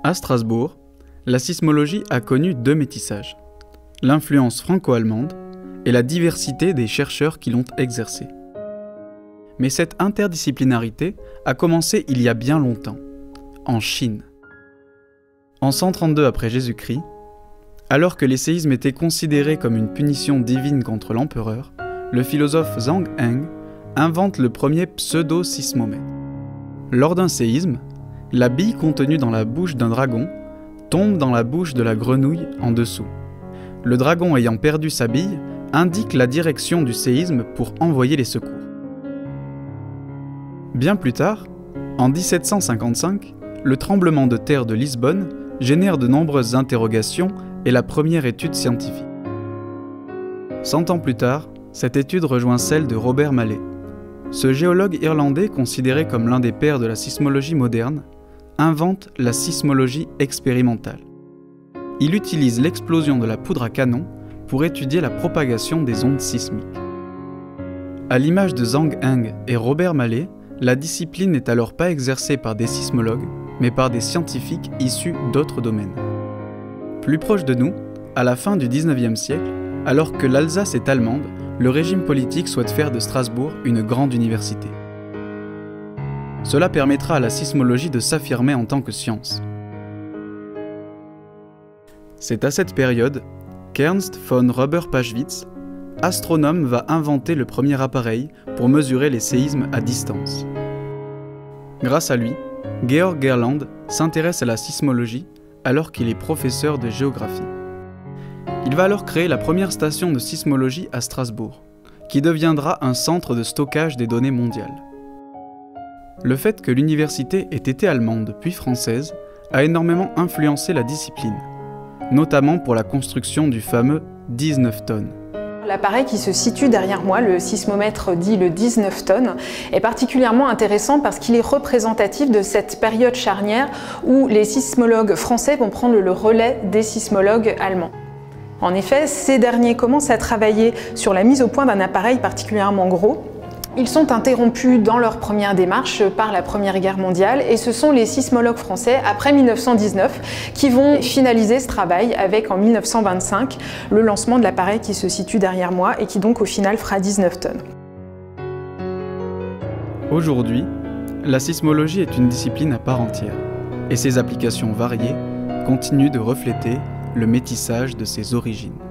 À Strasbourg, la sismologie a connu deux métissages, l'influence franco-allemande et la diversité des chercheurs qui l'ont exercée. Mais cette interdisciplinarité a commencé il y a bien longtemps, en Chine. En 132 après Jésus-Christ, alors que les séismes étaient considérés comme une punition divine contre l'empereur, le philosophe Zhang Heng invente le premier pseudo-sismomètre. Lors d'un séisme, la bille contenue dans la bouche d'un dragon tombe dans la bouche de la grenouille en dessous. Le dragon ayant perdu sa bille indique la direction du séisme pour envoyer les secours. Bien plus tard, en 1755, le tremblement de terre de Lisbonne génère de nombreuses interrogations et la première étude scientifique. 100 ans plus tard, cette étude rejoint celle de Robert Mallet. Ce géologue irlandais, considéré comme l'un des pères de la sismologie moderne, invente la sismologie expérimentale. Il utilise l'explosion de la poudre à canon pour étudier la propagation des ondes sismiques. À l'image de Zhang Heng et Robert Mallet, la discipline n'est alors pas exercée par des sismologues, mais par des scientifiques issus d'autres domaines. Plus proche de nous, à la fin du XIXe siècle, alors que l'Alsace est allemande, le régime politique souhaite faire de Strasbourg une grande université. Cela permettra à la sismologie de s'affirmer en tant que science. C'est à cette période qu'Ernst von Röber-Paschwitz, astronome, va inventer le premier appareil pour mesurer les séismes à distance. Grâce à lui, Georg Gerland s'intéresse à la sismologie alors qu'il est professeur de géographie. Il va alors créer la première station de sismologie à Strasbourg, qui deviendra un centre de stockage des données mondiales. Le fait que l'université ait été allemande puis française a énormément influencé la discipline, notamment pour la construction du fameux 19 tonnes. L'appareil qui se situe derrière moi, le sismomètre dit le 19 tonnes, est particulièrement intéressant parce qu'il est représentatif de cette période charnière où les sismologues français vont prendre le relais des sismologues allemands. En effet, ces derniers commencent à travailler sur la mise au point d'un appareil particulièrement gros. Ils sont interrompus dans leur première démarche par la Première Guerre mondiale et ce sont les sismologues français, après 1919, qui vont finaliser ce travail avec, en 1925, le lancement de l'appareil qui se situe derrière moi et qui donc au final fera 19 tonnes. Aujourd'hui, la sismologie est une discipline à part entière et ses applications variées continuent de refléter le métissage de ses origines.